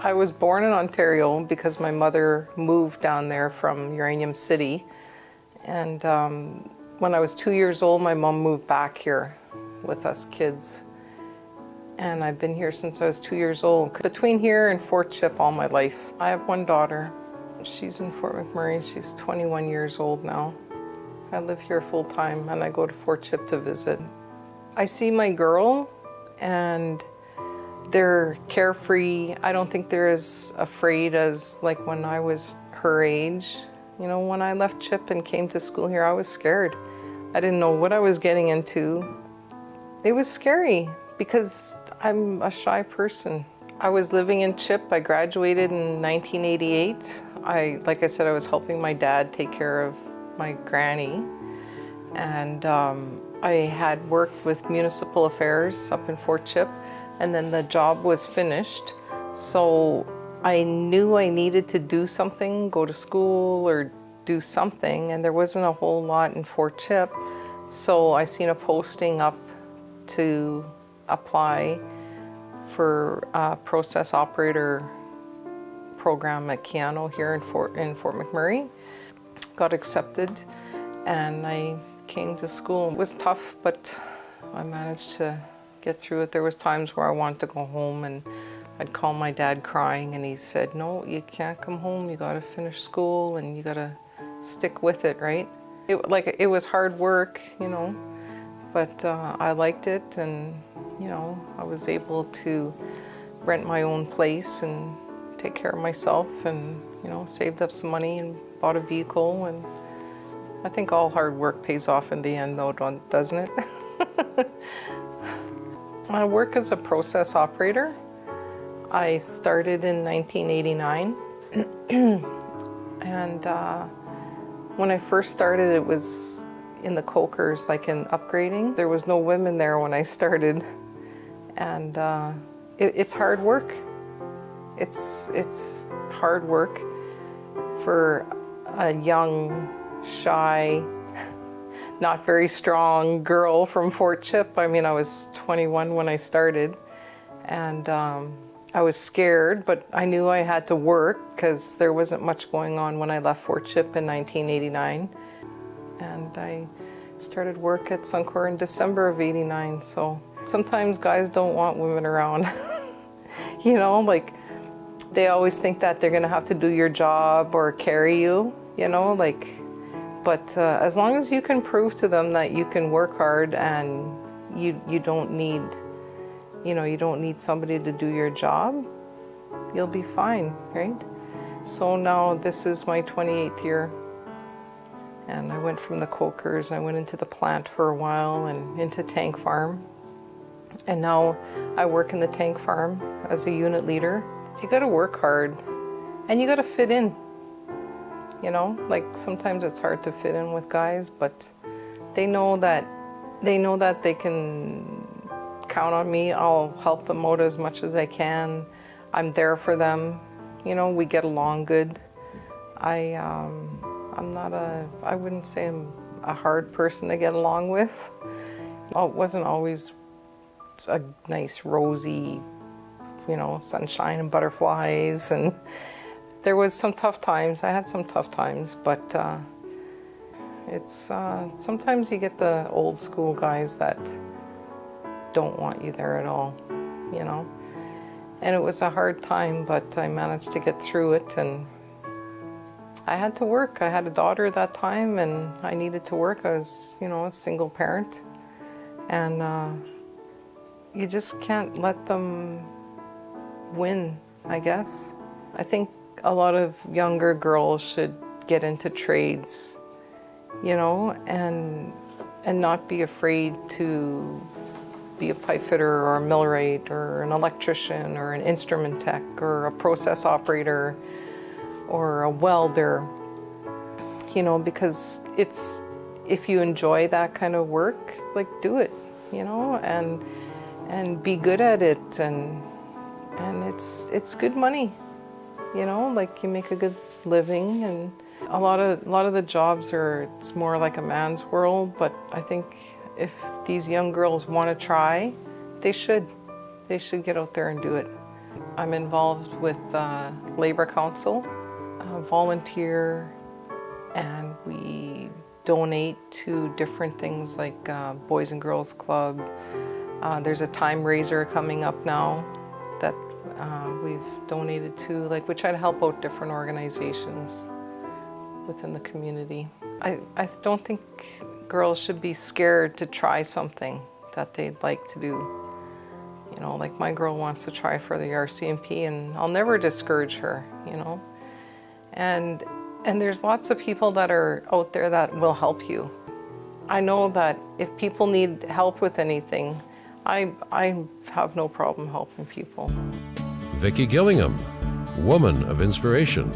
I was born in Ontario because my mother moved down there from Uranium City. And when I was 2 years old, my mom moved back here with us kids. And I've been here since I was 2 years old. Between here and Fort Chip all my life. I have one daughter. She's in Fort McMurray. She's 21 years old now. I live here full time and I go to Fort Chip to visit. I see my girl and they're carefree. I don't think they're as afraid as like when I was her age. You know, when I left Chip and came to school here, I was scared. I didn't know what I was getting into. It was scary because I'm a shy person. I was living in Chip. I graduated in 1988. Like I said, I was helping my dad take care of my granny. And I had worked with municipal affairs up in Fort Chip. And then the job was finished. So I knew I needed to do something, go to school or do something, and there wasn't a whole lot in Fort Chip. So I seen a posting up to apply for a process operator program at Keano here in Fort McMurray. Got accepted and I came to school. It was tough, but I managed to get through it. There was times where I wanted to go home and I'd call my dad crying and he said, no, you can't come home. You got to finish school and you got to stick with it, right? It was hard work, you know, but I liked it and, you know, I was able to rent my own place and take care of myself and, you know, saved up some money and bought a vehicle. And I think all hard work pays off in the end though, doesn't it? I work as a process operator. I started in 1989 and when I first started it was in the cokers, like in upgrading. There was no women there when I started and it's hard work. It's hard work for a young, shy, not very strong girl from Fort Chip. I mean, I was 21 when I started and I was scared, but I knew I had to work because there wasn't much going on when I left Fort Chip in 1989. And I started work at Suncor in December of '89. So sometimes guys don't want women around. You know, like they always think that they're gonna have to do your job or carry you, you know, like, but as long as you can prove to them that you can work hard and you don't need, you know, you don't need somebody to do your job, you'll be fine, right? So now this is my 28th year. And I went from the cokers, I went into the plant for a while and into tank farm. And now I work in the tank farm as a unit leader. You gotta work hard and you gotta fit in. You know, like sometimes it's hard to fit in with guys, but they know that they can count on me. I'll help them out as much as I can. I'm there for them. You know, we get along good. I wouldn't say I'm a hard person to get along with. Well, it wasn't always a nice rosy, you know, sunshine and butterflies, and there was some tough times. I had some tough times, but it's sometimes you get the old school guys that don't want you there at all, you know. And it was a hard time, but I managed to get through it, and I had to work. I had a daughter at that time, and I needed to work. I was, you know, a single parent, and you just can't let them win, I guess. I think a lot of younger girls should get into trades, you know, and not be afraid to be a pipe fitter or a millwright or an electrician or an instrument tech or a process operator or a welder, you know, because it's, if you enjoy that kind of work, like do it, you know, and be good at it, and it's good money, you know, like you make a good living, and a lot of the jobs are, it's more like a man's world, but I think if these young girls want to try, they should get out there and do it. I'm involved with Labor Council, volunteer, and we donate to different things like Boys and Girls Club. There's a time raiser coming up now that we've donated to, like we try to help out different organizations within the community. I don't think girls should be scared to try something that they'd like to do. You know, like my girl wants to try for the RCMP, and I'll never discourage her, you know. And there's lots of people that are out there that will help you. I know that if people need help with anything, I have no problem helping people. Vicki Gillingham, woman of inspiration.